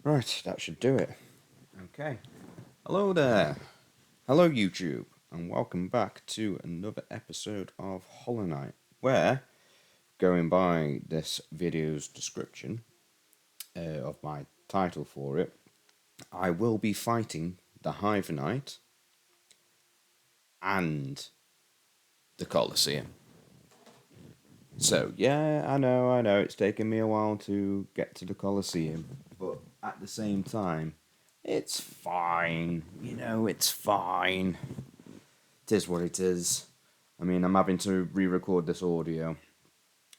Right, that should do it. Okay. Hello there. Hello, YouTube, and welcome back to another episode of Hollow Knight, where, going by this video's description of my title for it, I will be fighting the Hive Knight and the Coliseum. So, yeah, I know, it's taken me a while to get to the Coliseum, but at the same time, it's fine. It's fine. It is what it is. I mean, I'm having to re record this audio,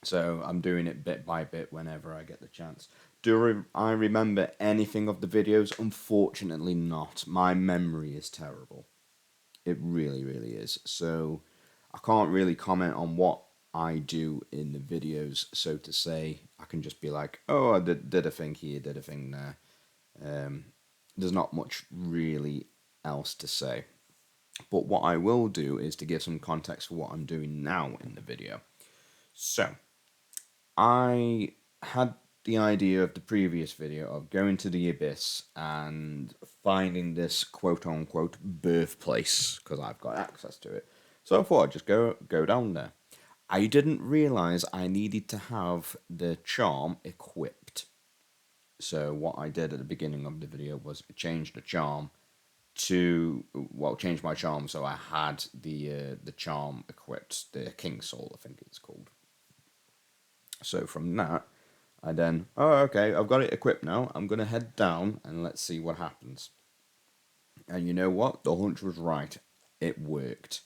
so I'm doing it bit by bit whenever I get the chance. Do I remember anything of the videos? Unfortunately, not. My memory is terrible. It really, really is. So I can't really comment on what I do in the videos, so to say. I can just be like, oh, I did a thing here, did a thing there. There's not much really else to say. But what I will do is to give some context for what I'm doing now in the video. So, I had the idea of the previous video of going to the abyss and finding this quote unquote birthplace because I've got access to it. So I thought I'd just go down there. I didn't realize I needed to have the charm equipped. So what I did at the beginning of the video was change the charm change my charm so I had the charm equipped, the King Soul, I think it's called. So from that, I then, okay, I've got it equipped now. I'm gonna head down and let's see what happens. And you know what? The hunch was right. It worked.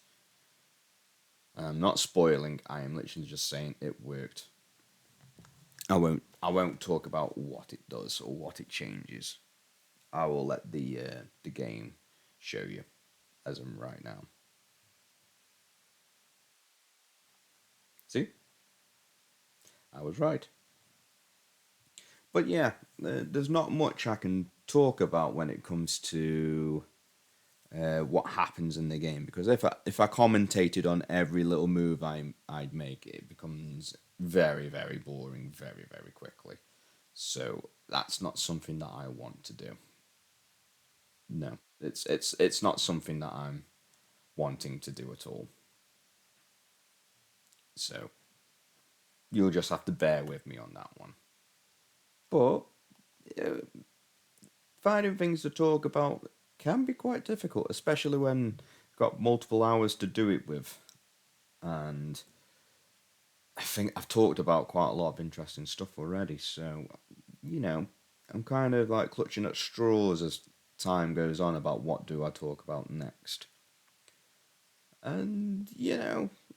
I'm not spoiling. I am literally just saying it worked. I won't talk about what it does or what it changes. I will let the game show you as I'm right now. See, I was right. But yeah, there's not much I can talk about when it comes to what happens in the game because if I commentated on every little move I'd make, it becomes very very boring very very quickly. So that's not something that I want to do. No, it's not something that I'm wanting to do at all. So you'll just have to bear with me on that one. But uh, finding things to talk about can be quite difficult, especially when you've got multiple hours to do it with. And I think I've talked about quite a lot of interesting stuff already, so you know, I'm kind of like clutching at straws as time goes on about what do I talk about next. And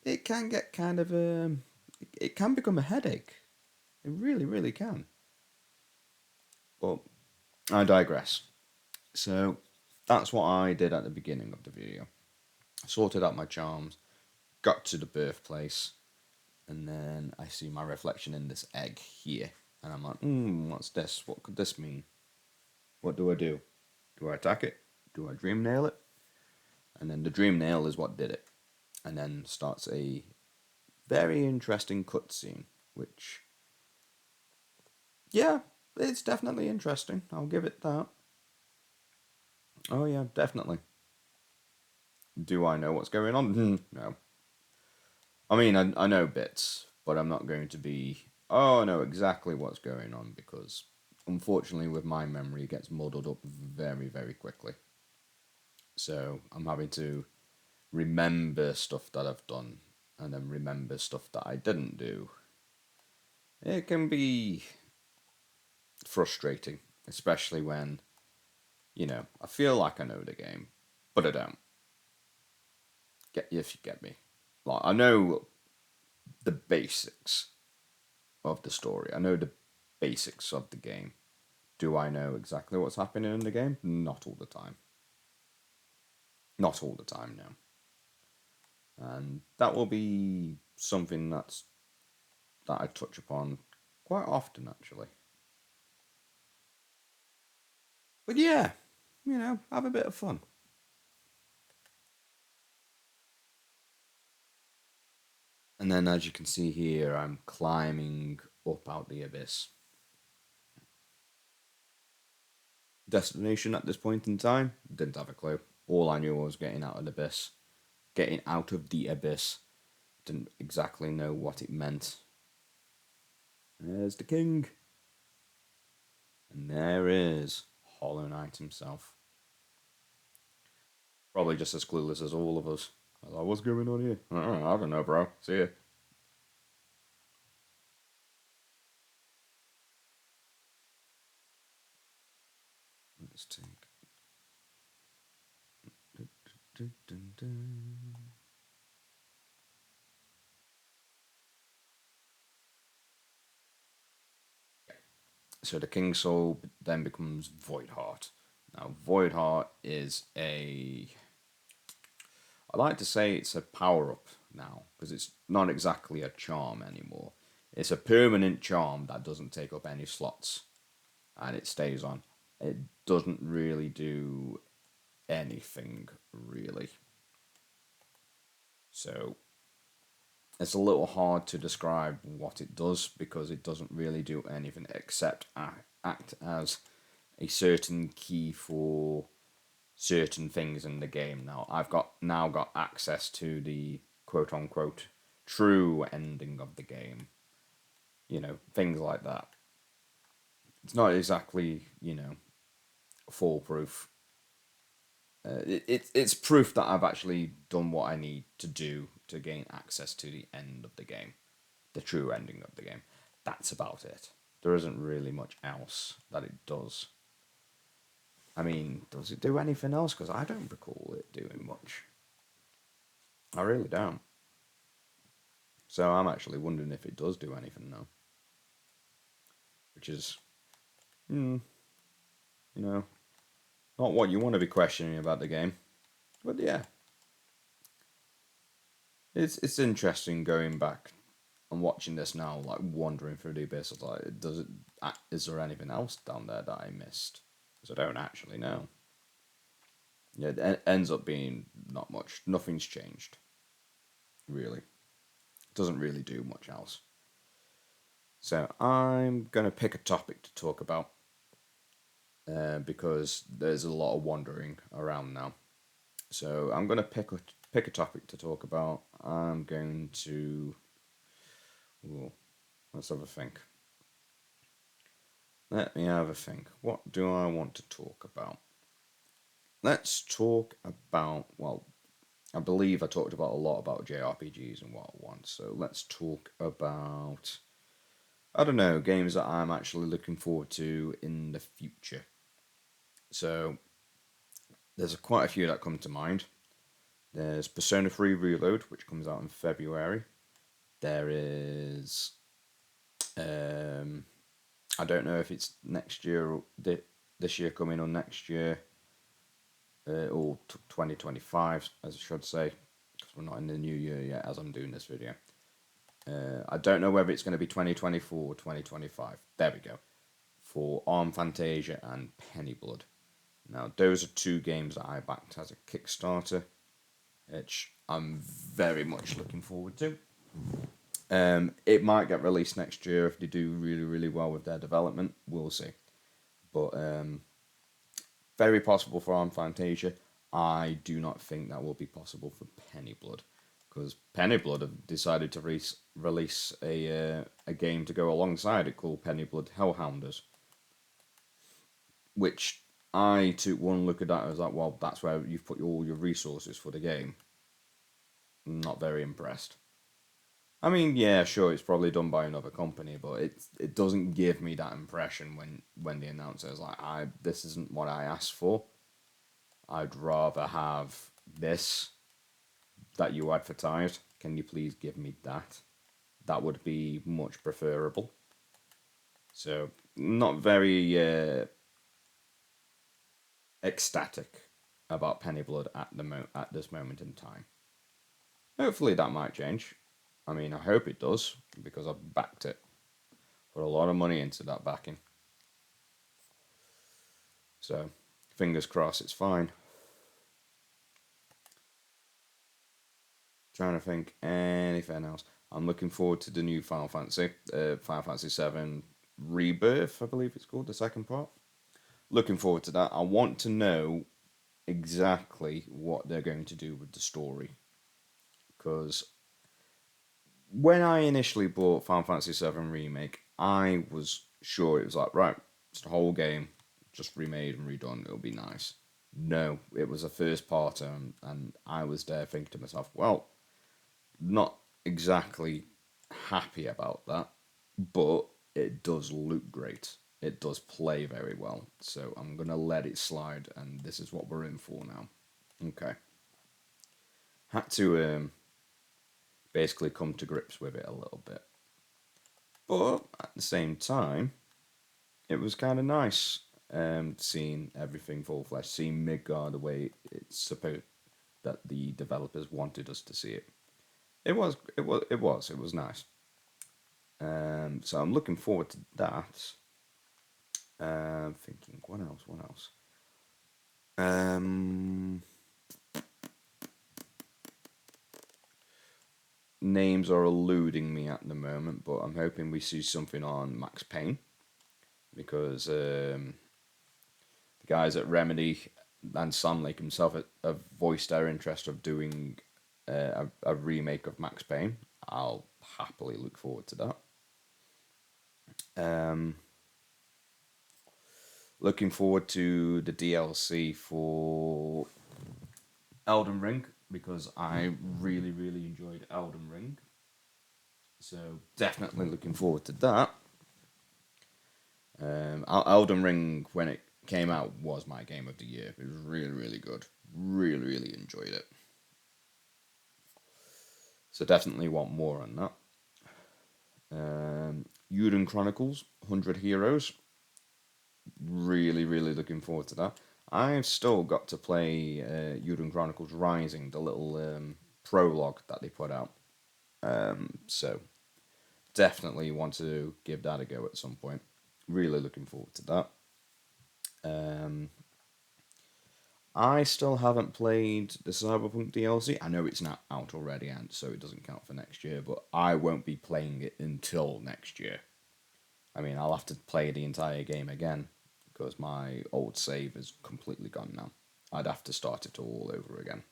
it can get kind of it can become a headache. It really, really can. But I digress. So that's what I did at the beginning of the video. Sorted out my charms, got to the birthplace, and then I see my reflection in this egg here. And I'm like, what's this? What could this mean? What do I do? Do I attack it? Do I dream nail it? And then the dream nail is what did it. And then starts a very interesting cutscene, which, yeah, it's definitely interesting. I'll give it that. Oh, yeah, definitely. Do I know what's going on? No. I mean, I know bits, but I'm not going to be, oh, I know exactly what's going on because, unfortunately, with my memory, it gets muddled up very, very quickly. So I'm having to remember stuff that I've done and then remember stuff that I didn't do. It can be frustrating, especially when, I feel like I know the game, but I don't. If you get me. Like, I know the basics of the story. I know the basics of the game. Do I know exactly what's happening in the game? Not all the time. Not all the time, no. And that will be something that I touch upon quite often, actually. But yeah, have a bit of fun. And then, as you can see here, I'm climbing up out the abyss. destination at this point in time. Didn't have a clue. All I knew was getting out of the abyss. Didn't exactly know what it meant. There's the king. And there is Hollow Knight himself. Probably just as clueless as all of us. I was like, what's going on here? I don't know, bro. See ya. Let's take. Dun, dun, dun. So the King Soul then becomes Voidheart. Now, Voidheart is a. I like to say it's a power up now because it's not exactly a charm anymore. It's a permanent charm that doesn't take up any slots and it stays on. It doesn't really do anything really. So it's a little hard to describe what it does because it doesn't really do anything except act as a certain key for certain things in the game. Now I've got access to the quote unquote true ending of the game. Things like that. It's not exactly foolproof. It's proof that I've actually done what I need to do to gain access to the end of the game, the true ending of the game. That's about it. There isn't really much else that it does. I mean, does it do anything else? Because I don't recall it doing much. I really don't. So I'm actually wondering if it does do anything now, which is, mm, you know, not what you want to be questioning about the game. But yeah, it's interesting going back and watching this now, like wandering through the abyss. Like, is there anything else down there that I missed? Because I don't actually know. Yeah, it ends up being not much. Nothing's changed, really. It doesn't really do much else. So I'm gonna pick a topic to talk about because there's a lot of wandering around now. So I'm gonna pick a topic to talk about. I'm going to. Ooh, let's have a think. Let me have a think. What do I want to talk about? Let's talk about. Well, I believe I talked about a lot about JRPGs and what I want. So let's talk about. I don't know, games that I'm actually looking forward to in the future. So there's quite a few that come to mind. There's Persona 3 Reload, which comes out in February. There is, um, I don't know if it's next year or this year coming or next year, or 2025, as I should say, because we're not in the new year yet as I'm doing this video. I don't know whether it's going to be 2024 or 2025. There we go. For Arm Fantasia and Penny Blood. Now, those are two games that I backed as a Kickstarter, which I'm very much looking forward to. It might get released next year if they do really, really well with their development. We'll see. But very possible for Arm Fantasia. I do not think that will be possible for Penny Blood, because Penny Blood have decided to release a game to go alongside it called Penny Blood Hellhounders, which I took one look at that as like, well, that's where you've put all your resources for the game. Not very impressed. I mean, yeah, sure, it's probably done by another company, but it doesn't give me that impression when the announcer is like, I this isn't what I asked for. I'd rather have this that you advertised. Can you please give me that? That would be much preferable. So, not very ecstatic about Penny Blood at this moment in time. Hopefully that might change. I mean, I hope it does because I've backed it. Put a lot of money into that backing. So, fingers crossed it's fine. Trying to think anything else. I'm looking forward to the new Final Fantasy, Final Fantasy VII Rebirth, I believe it's called, the second part. looking forward to that. I want to know exactly what they're going to do with the story because when I initially bought Final Fantasy VII Remake, I was sure it was like, right, it's the whole game, just remade and redone. It'll be nice. No, it was a first part, and I was there thinking to myself, well, not exactly happy about that, but it does look great. It does play very well. So I'm going to let it slide, and this is what we're in for now. Okay. Had to basically come to grips with it a little bit. But at the same time, it was kind of nice seeing everything full flesh, seeing Midgar the way it's supposed that the developers wanted us to see it. It was nice. So I'm looking forward to that. Thinking, what else? What else? Um, Names are eluding me at the moment, but I'm hoping we see something on Max Payne because the guys at Remedy and Sam Lake himself have voiced their interest of doing a remake of Max Payne. I'll happily look forward to that. Um, Looking forward to the DLC for Elden Ring because I really, really enjoyed Elden Ring. So definitely looking forward to that. Elden Ring, when it came out, was my game of the year. It was really, really good. Really, really enjoyed it. So definitely want more on that. Yuden Chronicles, 100 Heroes. Really, really looking forward to that. I've still got to play Yuden Chronicles Rising, the little prologue that they put out. So definitely want to give that a go at some point. Really looking forward to that. Um, I still haven't played the Cyberpunk DLC. I know it's not out already, and so it doesn't count for next year. But I won't be playing it until next year. I mean, I'll have to play the entire game again because my old save is completely gone now. I'd have to start it all over again,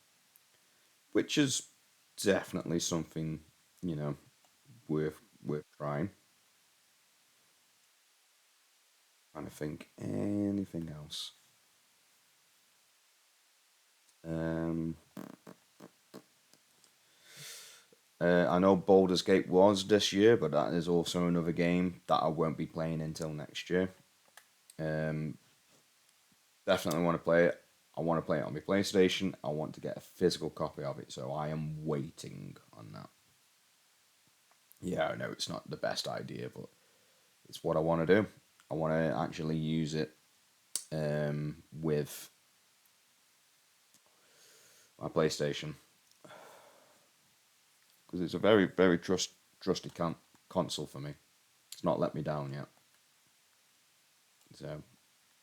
which is definitely something you know worth trying. Trying to think anything else. Um, I know Baldur's Gate was this year, but that is also another game that I won't be playing until next year. Um, Definitely want to play it. I want to play it on my PlayStation. I want to get a physical copy of it, so I am waiting on that. Yeah, I know it's not the best idea, but it's what I want to do. I want to actually use it with my PlayStation because it's a very, very trusted console for me. It's not let me down yet, so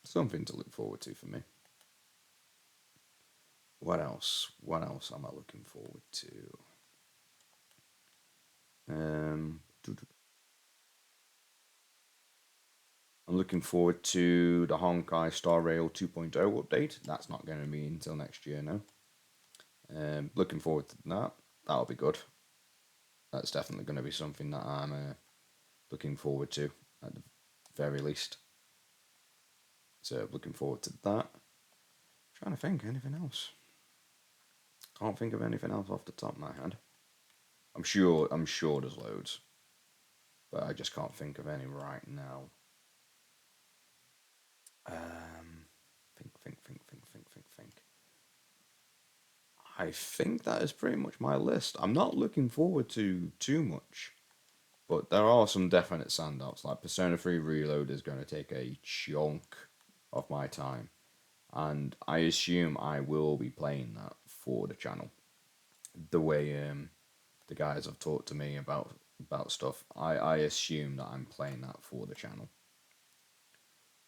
something to look forward to for me. What else? What else am I looking forward to? Um, I'm looking forward to the Honkai Star Rail 2.0 update. That's not going to be until next year now. Looking forward to that. That'll be good. That's definitely going to be something that I'm looking forward to at the very least. So looking forward to that. Trying to think anything else. Can't think of anything else off the top of my head. I'm sure there's loads, but I just can't think of any right now. Think. I think that is pretty much my list. I'm not looking forward to too much, but there are some definite standouts. Like Persona 3 Reload is going to take a chunk of my time, and I assume I will be playing that for the channel. The way the guys have talked to me about stuff, I assume that I'm playing that for the channel.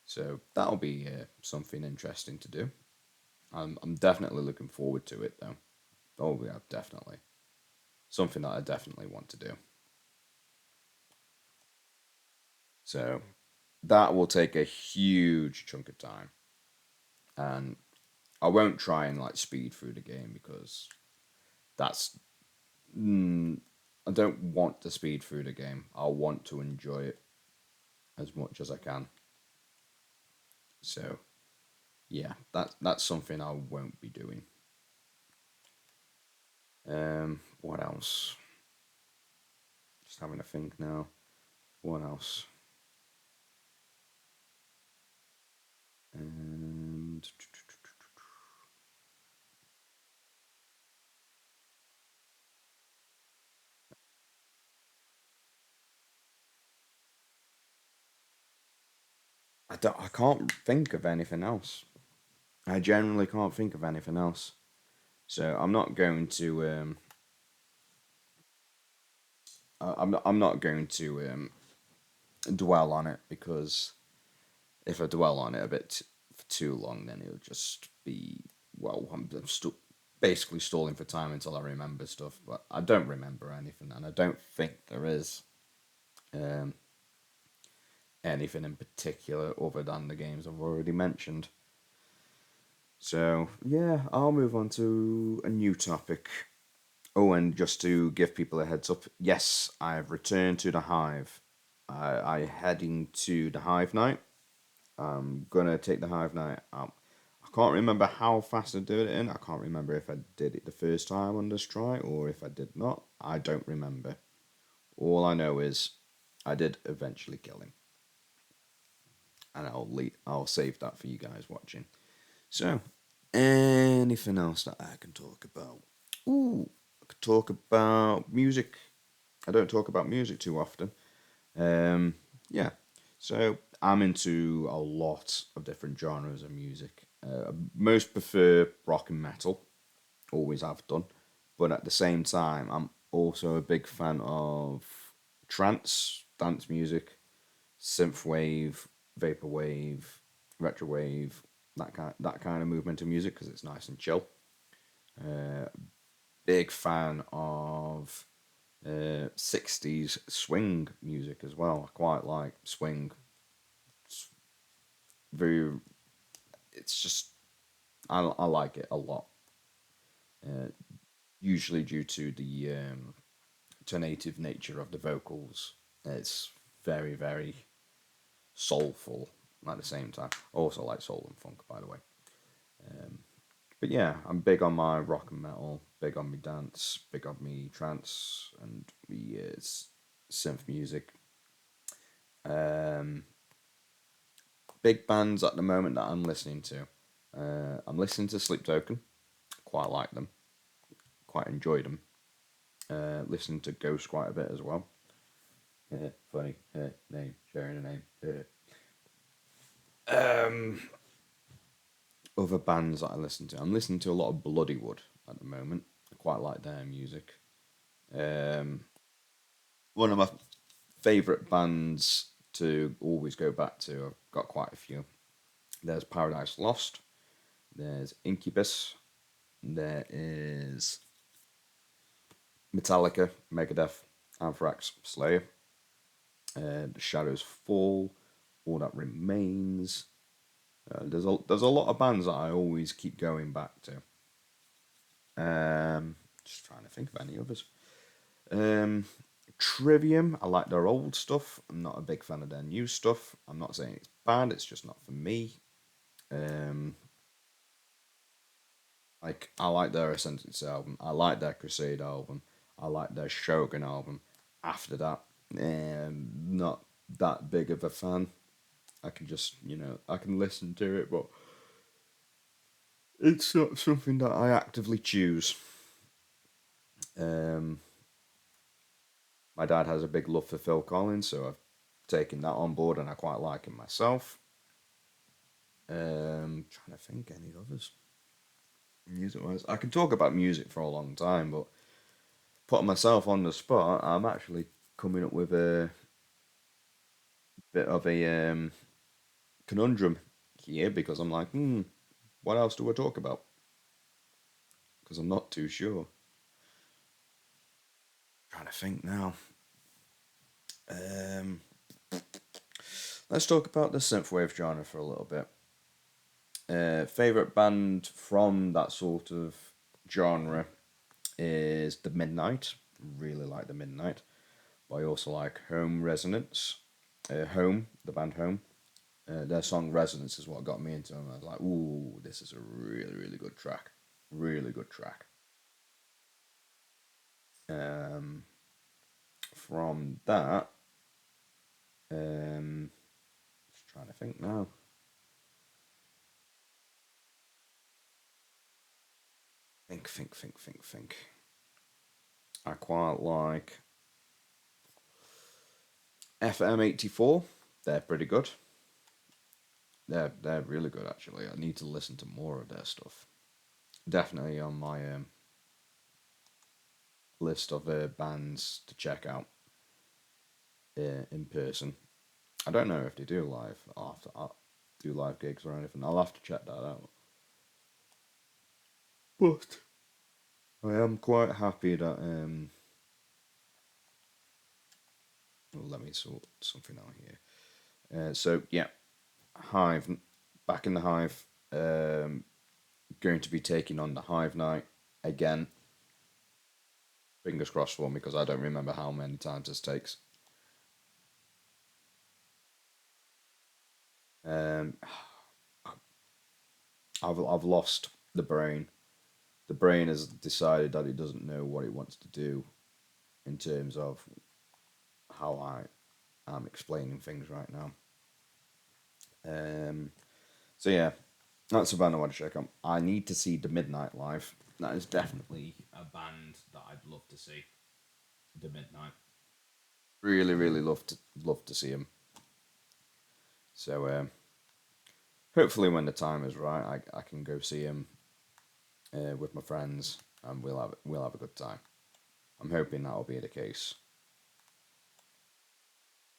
So that'll be something interesting to do. I'm definitely looking forward to it though. Oh yeah, definitely. Something that I definitely want to do. So that will take a huge chunk of time. and I won't try and like speed through the game because that's I don't want to speed through the game. I want to enjoy it as much as I can. So yeah, that's something I won't be doing. What else? Just having a think now. What else? And I can't think of anything else. I generally can't think of anything else. So I'm not going to I'm not going to dwell on it because if I dwell on it a bit for too long, then it'll just be well. Basically stalling for time until I remember stuff, but I don't remember anything, and I don't think there is um, anything in particular other than the games I've already mentioned. So yeah, I'll move on to a new topic. Oh, and just to give people a heads up, yes, I have returned to the Hive. I heading to the Hive Night. I'm gonna take the Hive Night out. I can't remember how fast I did it in. I can't remember if I did it the first time on this try or if I did not. I don't remember. All I know is I did eventually kill him, and I'll save that for you guys watching. So, anything else that I can talk about? Ooh, I could talk about music. I don't talk about music too often. Um, yeah, so I'm into a lot of different genres of music. Most prefer rock and metal, always have done. But at the same time, I'm also a big fan of trance, dance music, synthwave, vaporwave, retrowave, that kind of movement of music because it's nice and chill. Uh, Big fan of 60s swing music as well. I quite like swing. It's very, it's just, I like it a lot. Uh, Usually due to the tonative nature of the vocals. It's very, very soulful at the same time. I also like soul and funk, by the way. Um, but yeah, I'm big on my rock and metal, big on me dance, big on me trance, and me synth music. Um, Big bands at the moment that I'm listening to. I'm listening to Sleep Token. Quite like them. Quite enjoyed them. Listening to Ghost quite a bit as well. Funny name, sharing a name. Other bands that I listen to. I'm listening to a lot of Bloodywood at the moment. I quite like their music. Um, One of my favourite bands to always go back to. I've got quite a few. There's Paradise Lost. There's Incubus. There is Metallica, Megadeth, Anthrax, Slayer. The Shadows Fall. All That Remains. There's a lot of bands that I always keep going back to. Just trying to think of any others. Um, Trivium, I like their old stuff. I'm not a big fan of their new stuff. I'm not saying it's bad. It's just not for me. Um, like I like their Ascendance album. I like their Crusade album. I like their Shogun album. After that, not that big of a fan. I can just I can listen to it, but it's not something that I actively choose. Um, my dad has a big love for Phil Collins, so I've taken that on board, and I quite like him myself. Trying to think any others music wise. I can talk about music for a long time, but putting myself on the spot, I'm actually coming up with a bit of a conundrum here because I'm like, what else do I talk about? Because I'm not too sure. Trying to think now. Um, let's talk about the synthwave genre for a little bit. Favorite band from that sort of genre is the Midnight. Really like the Midnight. But I also like Home Resonance. Home, the band Home. Their song Resonance is what got me into them. I was like, ooh, this is a really, really good track. Really good track. Um, from that, just trying to think now. Think. I quite like FM 84. They're pretty good. They're really good actually. I need to listen to more of their stuff. Definitely on my list of bands to check out in person. I don't know if they do live. I'll do live gigs or anything. I'll have to check that out. But I am quite happy that let me sort something out here. So yeah, Hive, back in the Hive, going to be taking on the Hive Knight again. Fingers crossed for me because I don't remember how many times this takes. Um, I've lost the brain. The brain has decided that it doesn't know what it wants to do in terms of how I am explaining things right now. Um, so yeah, that's a band I want to check out. I need to see The Midnight live. That is definitely a band that I'd love to see. The Midnight. Really, really love to see him. So hopefully, when the time is right, I can go see him with my friends, and we'll have a good time. I'm hoping that'll be the case.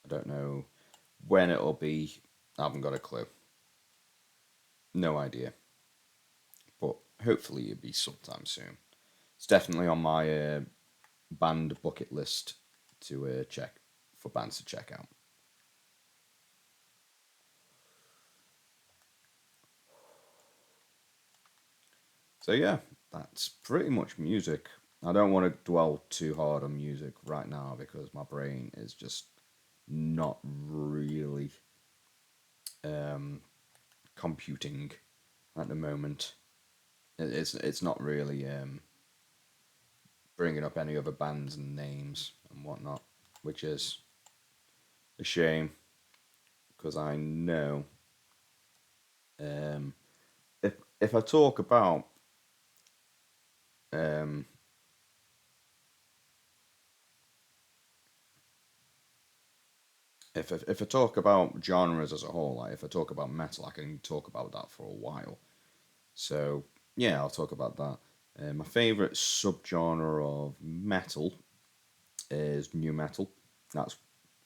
I don't know when it'll be. I haven't got a clue. No idea. But hopefully it'll be sometime soon. It's definitely on my band bucket list to check for bands to check out. So yeah, that's pretty much music. I don't want to dwell too hard on music right now because my brain is just not really um, computing at the moment. It's not really bringing up any other bands and names and whatnot, which is a shame because I know um, if I talk about um, if I talk about genres as a whole, like if I talk about metal, I can talk about that for a while. So yeah, I'll talk about that. My favorite subgenre of metal is new metal. That's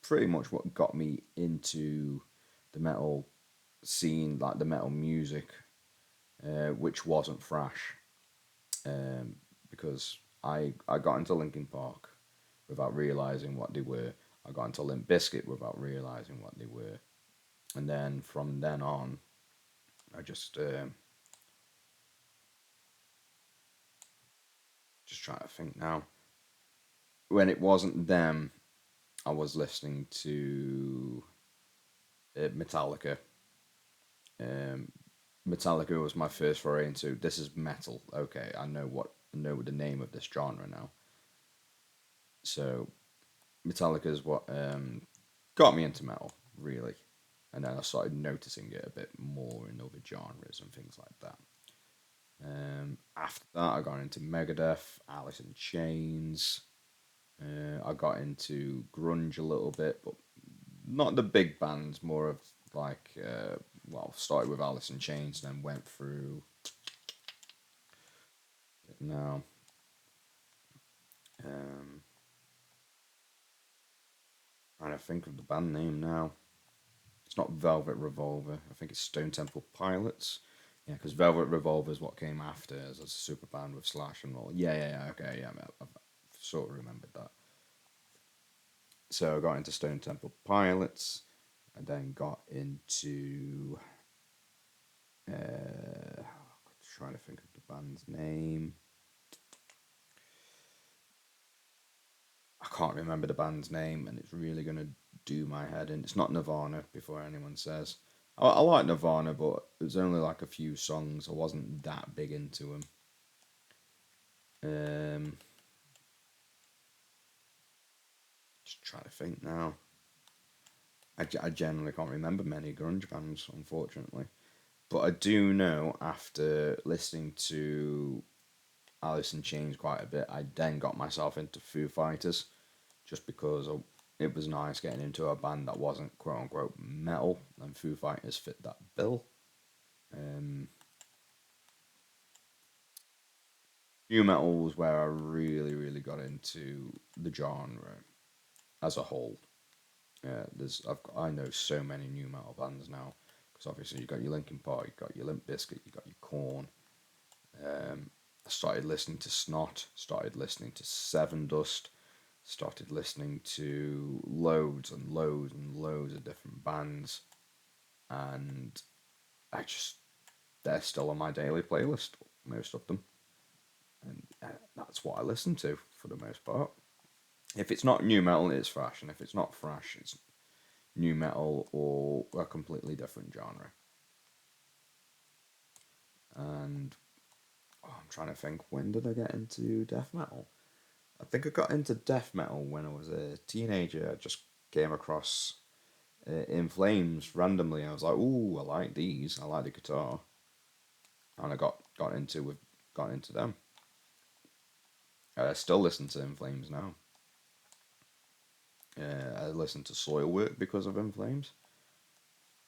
pretty much what got me into the metal scene, like the metal music, which wasn't thrash, um, because I got into Linkin Park without realizing what they were. I got into Limp Bizkit without realizing what they were, and then from then on, I just trying to think now. When it wasn't them, I was listening to Metallica. Um, Metallica was my first foray into this is metal. Okay, I know the name of this genre now. So Metallica is what got me into metal really, and then I started noticing it a bit more in other genres and things like that. After that, I got into Megadeth, Alice in Chains. I got into grunge a little bit, but not the big bands. More of like, started with Alice in Chains, then went through. Now, um, trying to think of the band name now. It's not Velvet Revolver. I think it's Stone Temple Pilots. Yeah, because Velvet Revolver is what came after as a super band with Slash and all. Yeah. Okay, yeah, I've sort of remembered that. So I got into Stone Temple Pilots. I then got into Trying to think of the band's name. I can't remember the band's name, and it's really gonna do my head in. It's not Nirvana. Before anyone says, I like Nirvana, but it was only like a few songs. I wasn't that big into them. Just trying to think now. I generally can't remember many grunge bands, unfortunately. But I do know after listening to Alice in Chains quite a bit, I then got myself into Foo Fighters just because it was nice getting into a band that wasn't quote unquote metal, and Foo Fighters fit that bill. Um, New metal was where I really got into the genre as a whole. I know so many new metal bands now because obviously you got your Linkin Park, you got your Limp Bizkit, you got your Korn. I started listening to Snot, started listening to Seven Dust, started listening to loads and loads and loads of different bands, and I just they're still on my daily playlist, most of them, and that's what I listen to for the most part. If it's not new metal, it's thrash, and if it's not thrash, it's new metal or a completely different genre. And I'm trying to think, when did I get into death metal? I think I got into death metal when I was a teenager. I just came across In Flames randomly. I was like, "Ooh, I like these. I like the guitar," and I got into them. I still listen to In Flames now. I listen to Soilwork because of In Flames.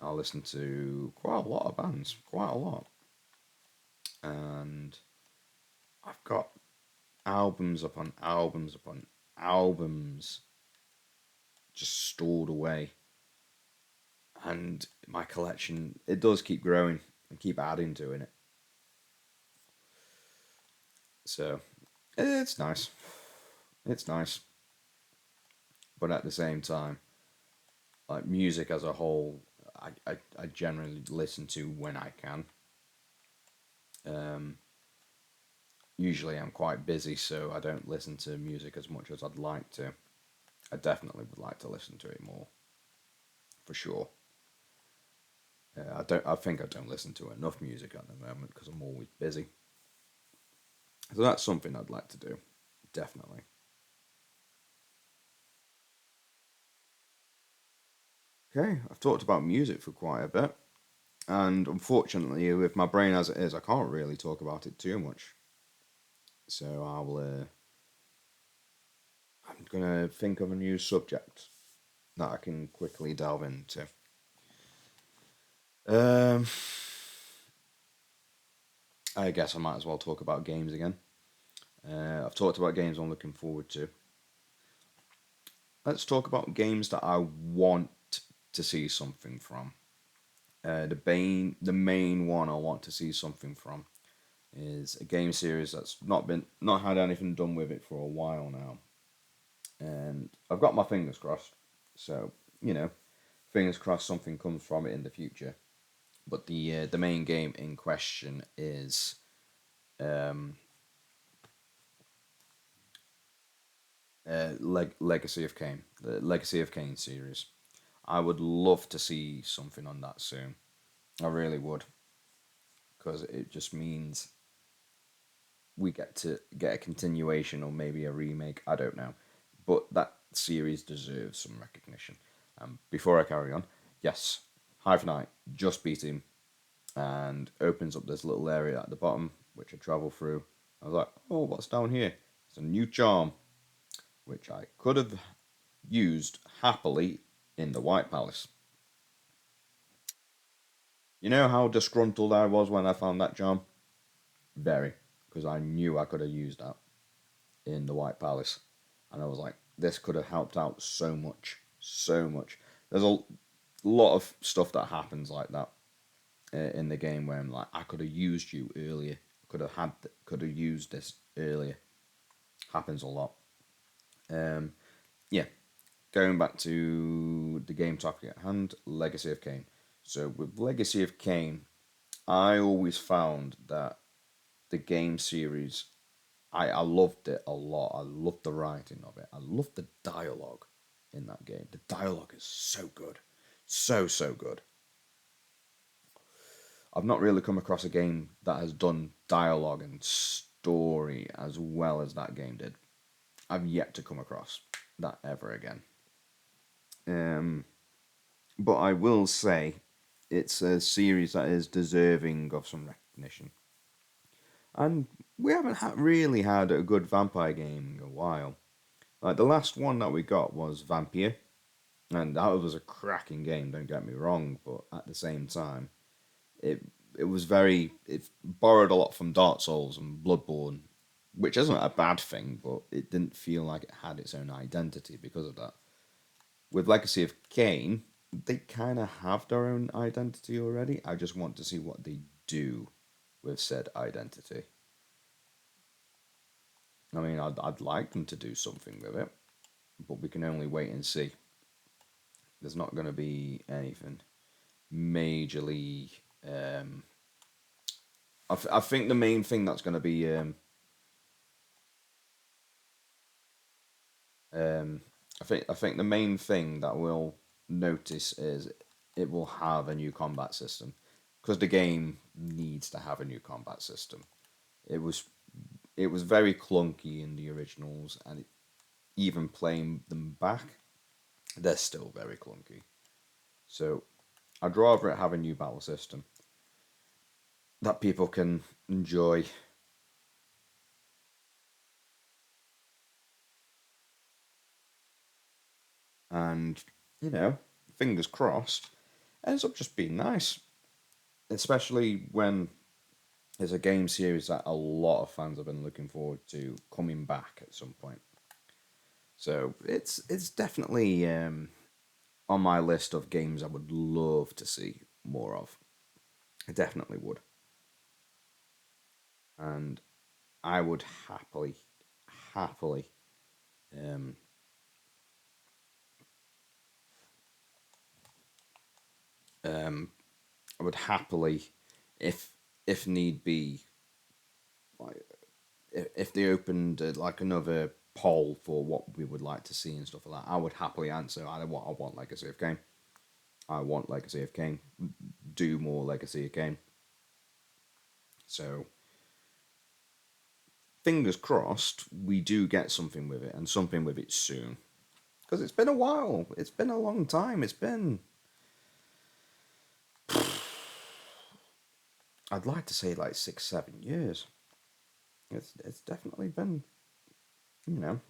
I listen to quite a lot of bands, quite a lot, and I've got albums upon albums upon albums just stored away, and my collection it does keep growing and keep adding to it. So it's nice. It's nice, but at the same time, like music as a whole, I generally listen to when I can. Um, Usually I'm quite busy, so I don't listen to music as much as I'd like to. I definitely would like to listen to it more, for sure. I don't. I think I don't listen to enough music at the moment because I'm always busy. So that's something I'd like to do, definitely. Okay, I've talked about music for quite a bit, and unfortunately, with my brain as it is, I can't really talk about it too much. So I'm gonna think of a new subject that I can quickly delve into. Um, I guess I might as well talk about games again. I've talked about games I'm looking forward to. Let's talk about games that I want to see something from. The main one I want to see something from is a game series that's not had anything done with it for a while now, and I've got my fingers crossed. So you know, fingers crossed something comes from it in the future. But the main game in question is um, Legacy of Kain, the Legacy of Kain series. I would love to see something on that soon. I really would, because it just means we get to get a continuation or maybe a remake. I don't know, but that series deserves some recognition. Before I carry on, yes, Hive Knight just beat him and opens up this little area at the bottom which I travel through. I was like, oh, what's down here? It's a new charm which I could have used happily in the White Palace. You know how disgruntled I was when I found that charm? Very, because I knew I could have used that in the White Palace, and I was like, this could have helped out so much, so much. There's a lot of stuff that happens like that in the game where I'm like, I could have used you earlier, could have used this earlier. Happens a lot. Um, yeah, going back to the game topic at hand, Legacy of Kain. So with Legacy of Kain, I always found that the game series, I loved it a lot. I loved the writing of it. I loved the dialogue in that game. The dialogue is so good. So, so good. I've not really come across a game that has done dialogue and story as well as that game did. I've yet to come across that ever again. Um, but I will say it's a series that is deserving of some recognition. And we haven't really had a good vampire game in a while. Like the last one that we got was Vampire, and that was a cracking game. Don't get me wrong, but at the same time, it it borrowed a lot from Dark Souls and Bloodborne, which isn't a bad thing, but it didn't feel like it had its own identity because of that. With Legacy of Kain, they kind of have their own identity already. I just want to see what they do with said identity. I mean, I'd like them to do something with it, but we can only wait and see. There's not going to be anything majorly. Um, I think the main thing that's going to be um, I think the main thing that we'll notice is it will have a new combat system because the game needs to have a new combat system. It was it was very clunky in the originals, and even playing them back, they're still very clunky. So I'd rather it have a new battle system that people can enjoy. And, you know, fingers crossed, ends up just being nice. Especially when there's a game series that a lot of fans have been looking forward to coming back at some point. So it's definitely on my list of games I would love to see more of. I definitely would. And I would happily, um, um, I would happily, if if need be, like if they opened like another poll for what we would like to see and stuff like that, I would happily answer. I want Legacy of Kain. I want Legacy of Kain. Do more Legacy of Kain. So fingers crossed, we do get something with it and something with it soon. Because it's been a while. It's been a long time. It's been. I'd like to say like 6, 7 years. It's definitely been, you know,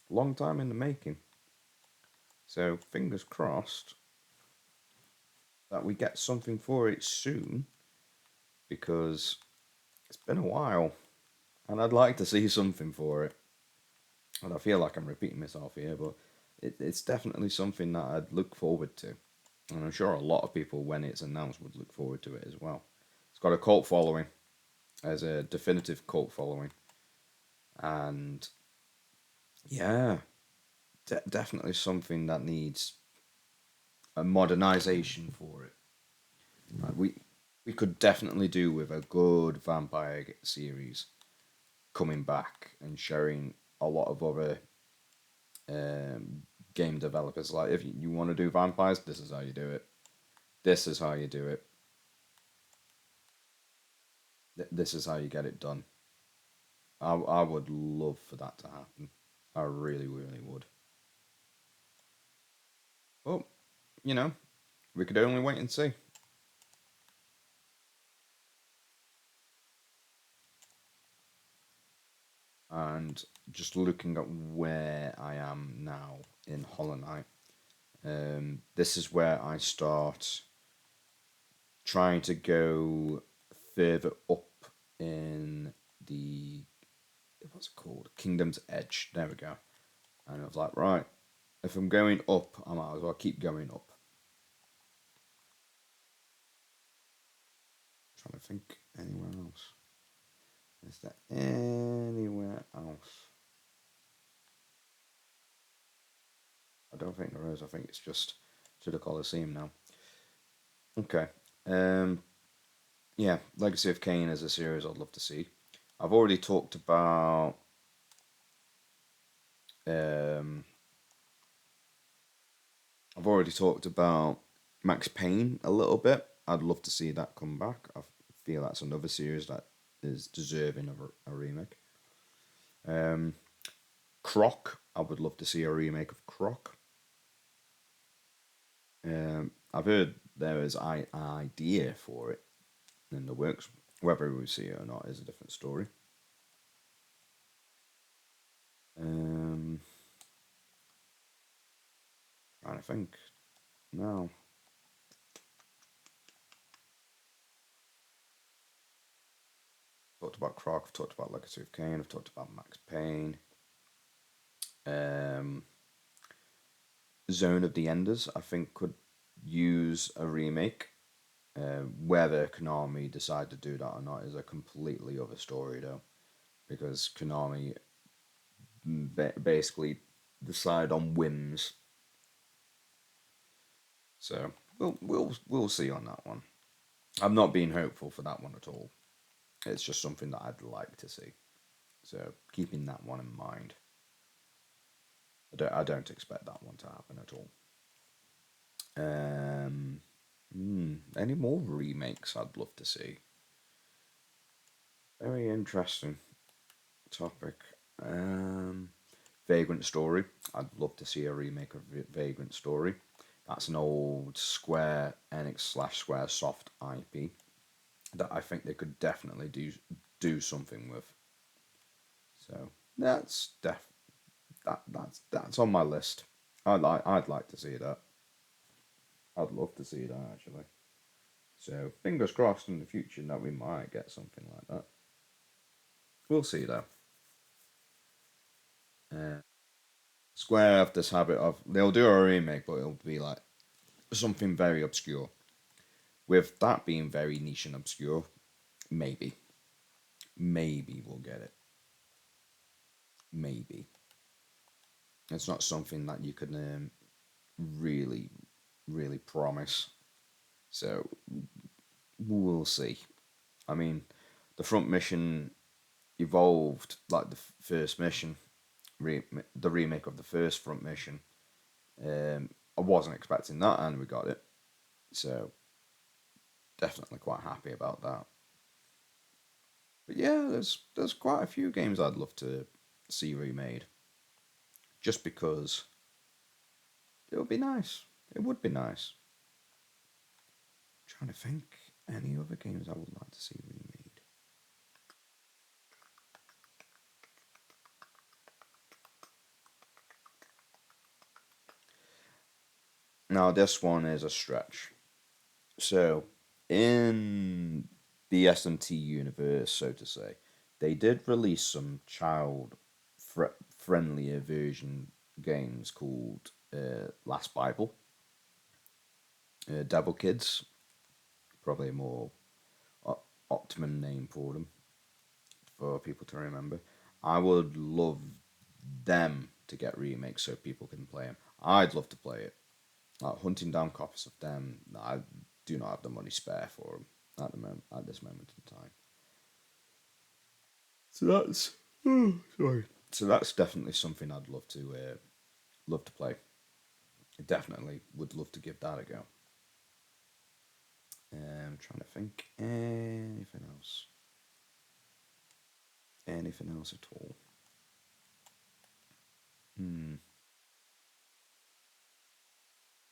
a long time in the making. So fingers crossed that we get something for it soon because it's been a while and I'd like to see something for it. And I feel like I'm repeating myself here, but it's definitely something that I'd look forward to. And I'm sure a lot of people, when it's announced, would look forward to it as well. It's got a cult following, as a definitive cult following. And yeah, definitely something that needs a modernization for it. We could definitely do with a good vampire series coming back and showing a lot of other um, game developers. Like, if you want to do vampires, this is how you do it. This is how you do it. This is how you get it done. I would love for that to happen. I really, really would. But, you know, we could only wait and see. And just looking at where I am now in Hollow Knight, this is where I start trying to go further up in the what's it called? Kingdom's Edge. There we go. And I was like, right, if I'm going up, I might as well keep going up. Trying to think anywhere else. Is there anywhere else? I don't think there is. I think it's just to the Coliseum now. Okay. Um, Yeah, Legacy of Kain is a series I'd love to see. I've already talked about um, I've already talked about Max Payne a little bit. I'd love to see that come back. I feel that's another series that is deserving of a remake. Um, Croc, I would love to see a remake of Croc. I've heard there is an idea for it in the works. Whether we see it or not is a different story. Um, Trying to think. No, talked about Croc. I've talked about Legacy of Kain. I've talked about Max Payne. Um, Zone of the Enders, I think, could use a remake. Whether Konami decide to do that or not is a completely other story, though, because Konami basically decide on whims. So we'll see on that one. I'm not being hopeful for that one at all. It's just something that I'd like to see. So keeping that one in mind, I don't expect that one to happen at all. Um, any more remakes I'd love to see? Very interesting topic. Um, Vagrant Story. I'd love to see a remake of Vagrant Story. That's an old Square Enix slash Square Soft IP that I think they could definitely do something with. So that's on my list. I'd like to see that. I'd love to see that actually. So fingers crossed in the future that we might get something like that. We'll see though. Uh, Square have this habit of they'll do a remake, but it'll be like something very obscure. With that being very niche and obscure, maybe we'll get it. Maybe it's not something that you can really, really promise. So we'll see. I mean, the front mission evolved like the first mission, the remake of the first front mission. I wasn't expecting that, and we got it. So definitely quite happy about that. But yeah, there's quite a few games I'd love to see remade, just because it would be nice. It would be nice. Trying to think any other games I would like to see remade. Now this one is a stretch. So in the SMT universe, so to say, they did release some child friendlier version games called Last Bible, Devil Kids, probably a more optimum name for them for people to remember. I would love them to get remakes so people can play them. I'd love to play it. Like hunting down copies of them, I do not have the money spare for them at this moment in time. So that's sorry. So that's definitely something I'd love to play. Definitely would love to give that a go. I'm trying to think anything else at all. Hmm.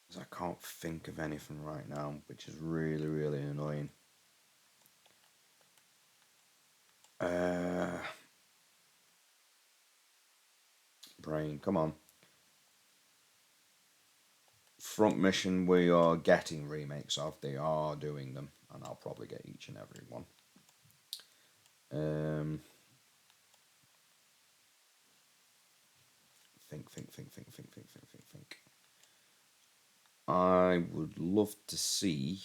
'Cause I can't think of anything right now, which is really really annoying. Uh, Brain, come on. Front Mission we are getting remakes of. They are doing them, and I'll probably get each and every one. Um, think. I would love to see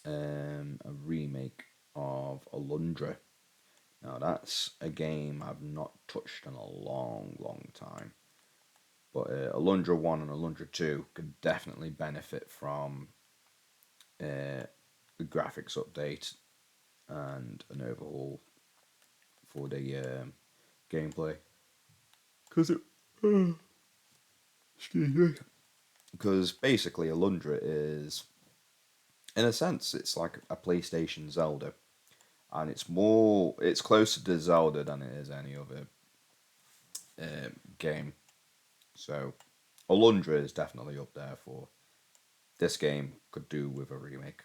a remake of Alundra. Now that's a game I've not touched in a long, long time. But Alundra 1 and Alundra 2 could definitely benefit from a graphics update and an overhaul for the gameplay. Because it, excuse me. Because basically, Alundra is, in a sense, it's like a PlayStation Zelda, and it's closer to Zelda than it is any other game. So, Alundra is definitely up there for this game. Could do with a remake.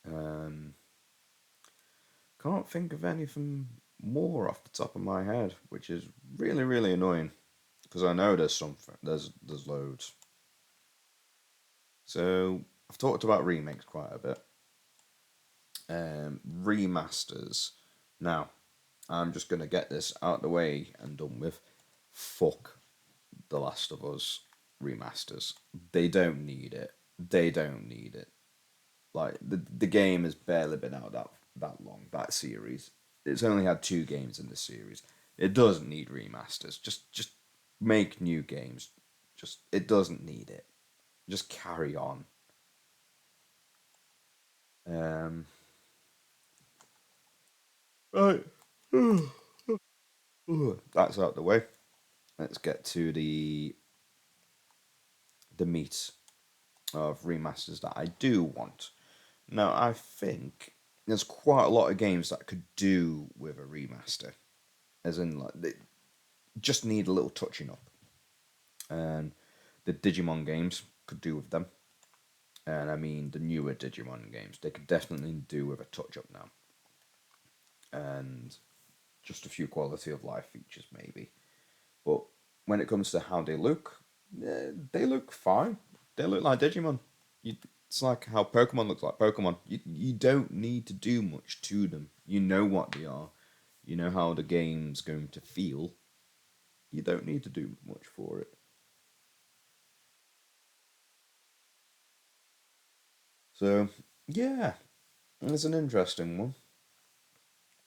Um, can't think of anything more off the top of my head, which is really really annoying because I know there's something. There's loads. So I've talked about remakes quite a bit. Remasters. Now I'm just gonna get this out of the way and done with. Fuck The Last of Us remasters. They don't need it. They don't need it. Like the game has barely been out that long. That series. It's only had two games in the series. It doesn't need remasters. Just make new games. Just it doesn't need it. Just carry on. Um, right. That's out the way. Let's get to the meat of remasters that I do want. Now, I think there's quite a lot of games that could do with a remaster, as in like they just need a little touching up, and the Digimon games could do with them. And I mean the newer Digimon games, they could definitely do with a touch up now, and just a few quality of life features maybe. But when it comes to how they look fine. They look like Digimon. It's like how Pokemon looks like Pokemon. You don't need to do much to them. You know what they are. You know how the game's going to feel. You don't need to do much for it. So yeah, it's an interesting one.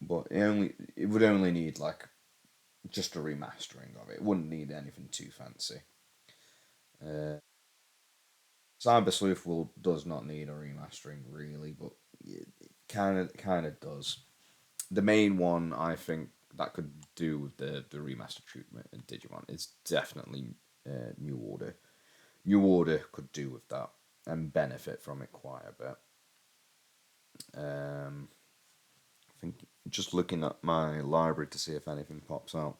But it would only need like just a remastering of it. It wouldn't need anything too fancy. Uh, Cyber Sleuth will does not need a remastering really, but it kind of does. The main one I think that could do with the remaster treatment in Digimon is definitely New Order. New Order could do with that and benefit from it quite a bit. I think just looking at my library to see if anything pops out.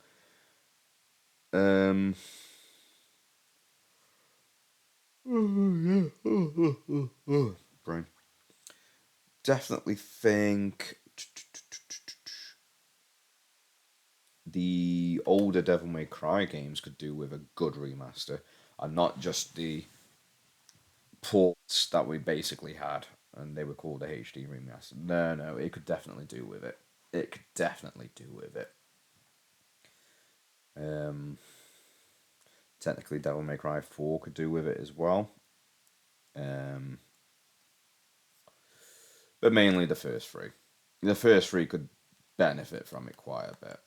Um, brain. Definitely think the older Devil May Cry games could do with a good remaster, and not just the ports that we basically had, and they were called a HD remaster. No, no, it could definitely do with it. It could definitely do with it. Um, technically, Devil May Cry 4 could do with it as well. Um, but mainly the first three. The first three could benefit from it quite a bit.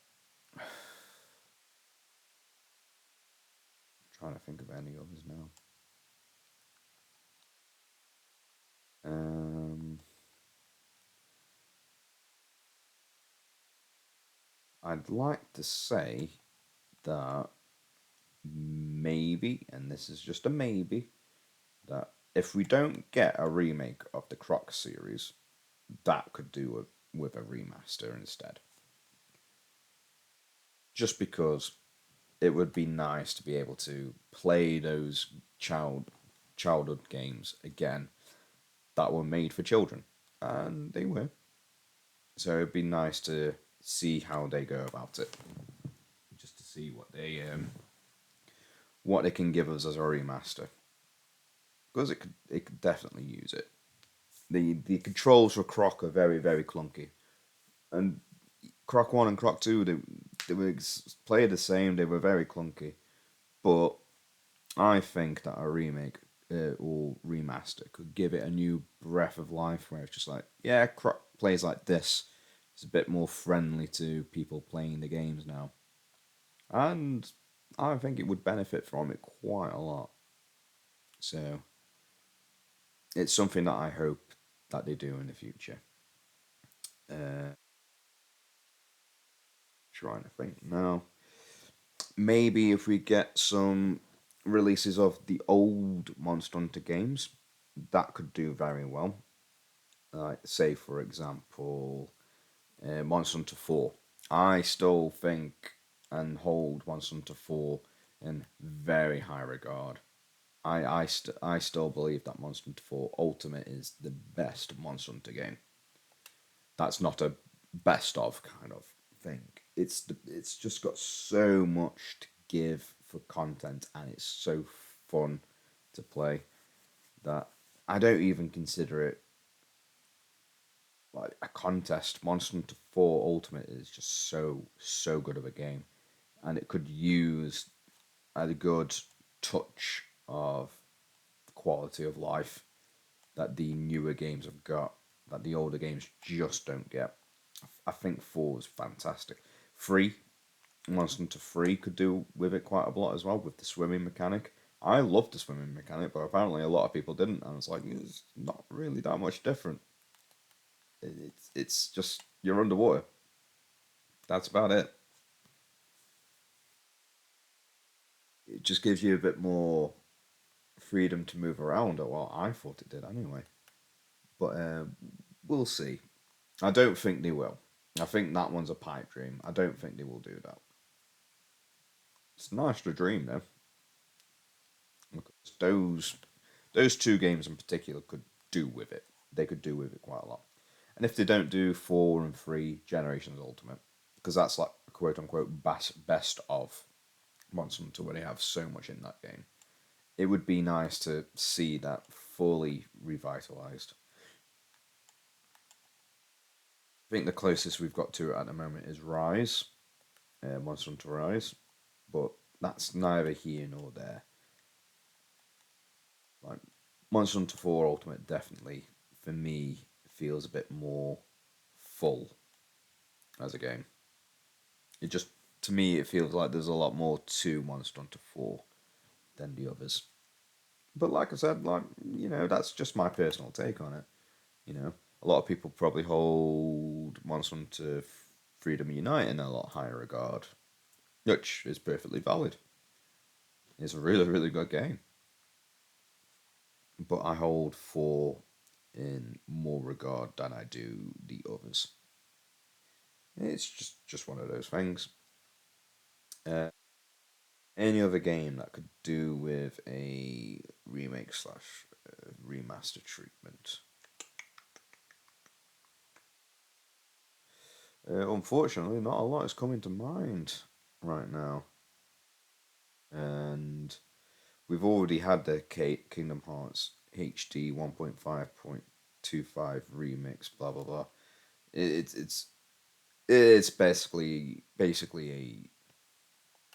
Trying to think of any others now. Um, I'd like to say that maybe, and this is just a maybe, that if we don't get a remake of the Croc series, that could do with a remaster instead. Just because it would be nice to be able to play those childhood games again that were made for children, and they were. So it'd be nice to see how they go about it, just to see what they can give us as a remaster, because it could definitely use it. The controls for Croc are very very clunky, and Croc 1 and Croc 2 they were played the same. They were very clunky, but I think that a remake or remaster could give it a new breath of life, where it's just like, yeah, Croc plays like this. It's a bit more friendly to people playing the games now, and I think it would benefit from it quite a lot. So it's something that I hope that they do in the future. Uh, Trying to think now. Maybe if we get some releases of the old Monster Hunter games, that could do very well. Say, for example, Monster Hunter 4. I still think and hold Monster Hunter 4 in very high regard. I still believe that Monster Hunter 4 Ultimate is the best Monster Hunter game. That's not a best of kind of thing. It's just got so much to give for content, and it's so fun to play that I don't even consider it like a contest. Monster Hunter 4 Ultimate is just so good of a game, and it could use a good touch of quality of life that the newer games have got that the older games just don't get. I think 4 is fantastic. 3, Monster Hunter 3 could do with it quite a lot as well with the swimming mechanic. I loved the swimming mechanic, but apparently a lot of people didn't, and it's like it's not really that much different. It's just you're underwater. That's about it. It just gives you a bit more freedom to move around. Well, I thought it did anyway, but we'll see. I don't think they will. I think that one's a pipe dream. I don't think they will do that. It's nice to dream though. Because those two games in particular could do with it. They could do with it quite a lot. And if they don't do 4 and 3 Generations Ultimate, because that's like quote unquote best of Monster Hunter, where they have so much in that game, it would be nice to see that fully revitalized. I think the closest we've got to it at the moment is Rise, Monster Hunter Rise, but that's neither here nor there. Like Monster Hunter 4 Ultimate definitely for me feels a bit more full as a game. It just to me it feels like there's a lot more to Monster Hunter 4 than the others. But like I said, like that's just my personal take on it. You know, a lot of people probably hold Monster Hunter Freedom Unite in a lot higher regard, which is perfectly valid. It's a really good game, but I hold 4 in more regard than I do the others. It's just one of those things. Uh, any other game that could do with a remake slash remaster treatment? Unfortunately, not a lot is coming to mind right now, and we've already had the Kingdom Hearts HD 1.5.25 remix. Blah blah blah. It's basically a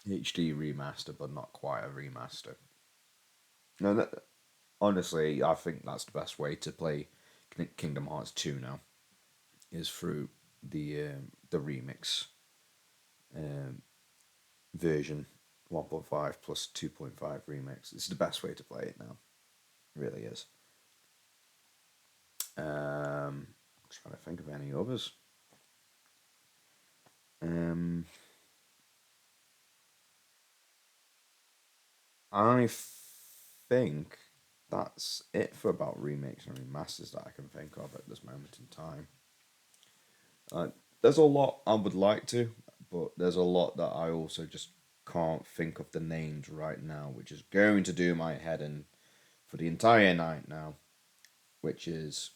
HD remaster, but not quite a remaster. No, honestly, I think that's the best way to play Kingdom Hearts 2 now is through the remix um, version 1.5 plus 2.5 remix. It's the best way to play it now. It really is. Trying to think of any others. Um, I think that's it for about remakes and remasters that I can think of at this moment in time. Uh, there's a lot I would like to, but there's a lot that I also just can't think of the names right now, which is going to do my head in for the entire night now, which is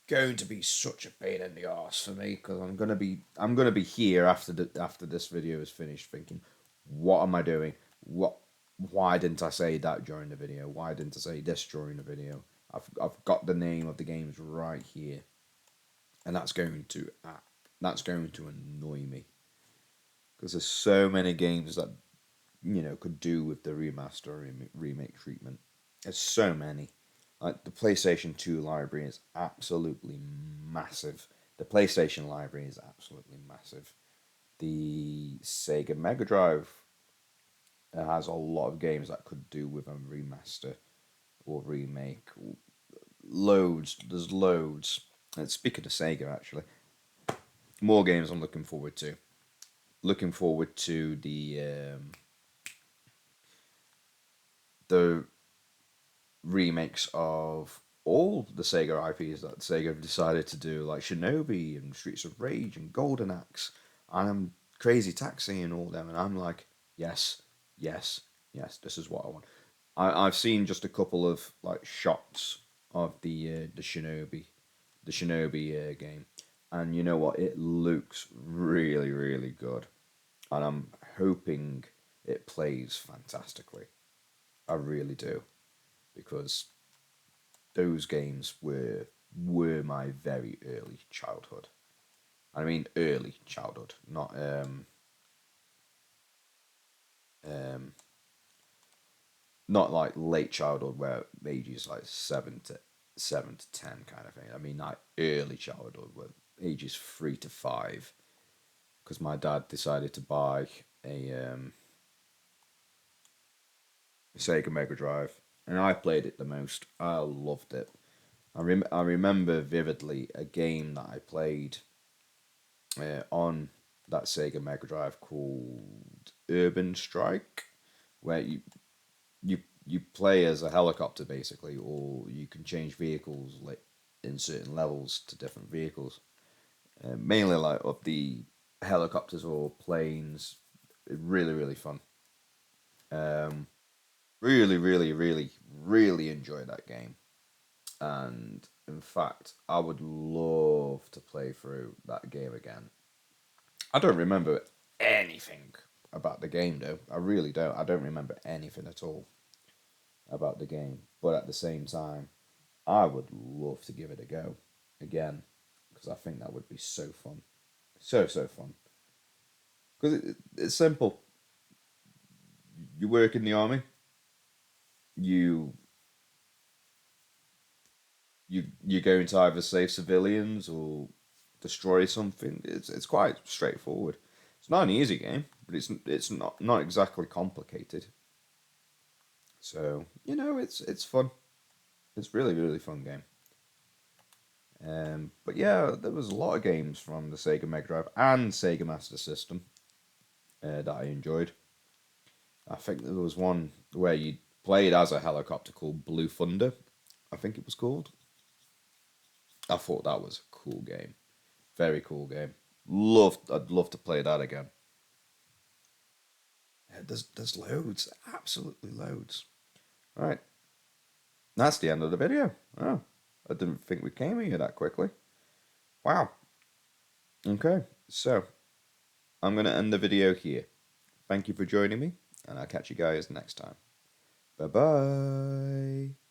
going to be such a pain in the arse for me because I'm gonna be here after this video is finished thinking, what am I doing? Why didn't I say that during the video? Why didn't I say this during the video? I've got the name of the games right here, and that's going to annoy me because there's so many games that could do with the remaster or remake treatment. There's so many. Like the PlayStation 2 library is absolutely massive. The PlayStation library is absolutely massive. The Sega Mega Drive has a lot of games that could do with a remaster or remake. loads. There's loads. And speaking of Sega, actually, more games I'm looking forward to. Looking forward to the remakes of all the Sega IPs that Sega have decided to do, like Shinobi and Streets of Rage and Golden Axe, and Crazy Taxi and all them, and I'm like, yes, yes, yes, this is what I want. I've seen just a couple of like shots of the Shinobi game, and you know what? It looks really, really good, and I'm hoping it plays fantastically. I really do, because those games were my very early childhood. I mean early childhood, um not like late childhood where ages like 7 to 10 kind of thing. I mean like early childhood where ages 3 to 5. Because my dad decided to buy a Sega Mega Drive, and I played it the most. I loved it. I remember vividly a game that I played on that Sega Mega Drive called Urban Strike, where you play as a helicopter basically, or you can change vehicles like in certain levels to different vehicles. Mainly like of the helicopters or planes. Really really fun. Um, really really really really enjoy that game. And in fact, I would love to play through that game again. I don't remember anything about the game though. I really don't. I don't remember anything at all about the game. But at the same time, I would love to give it a go again because I think that would be so fun. So fun. Because it's simple. You work in the army, you you're going to either save civilians or destroy something. It's quite straightforward. It's not an easy game, but it's not exactly complicated. So it's fun. It's really really fun game. But yeah, there was a lot of games from the Sega Mega Drive and Sega Master System that I enjoyed. I think there was one where you played as a helicopter called Blue Thunder. I think it was called. I thought that was a cool game. Very cool game. I'd love to play that again. Yeah, there's loads, absolutely loads. All right, that's the end of the video. Oh, I didn't think we came here that quickly. Wow. Okay, so I'm gonna end the video here. Thank you for joining me, and I'll catch you guys next time. Bye bye.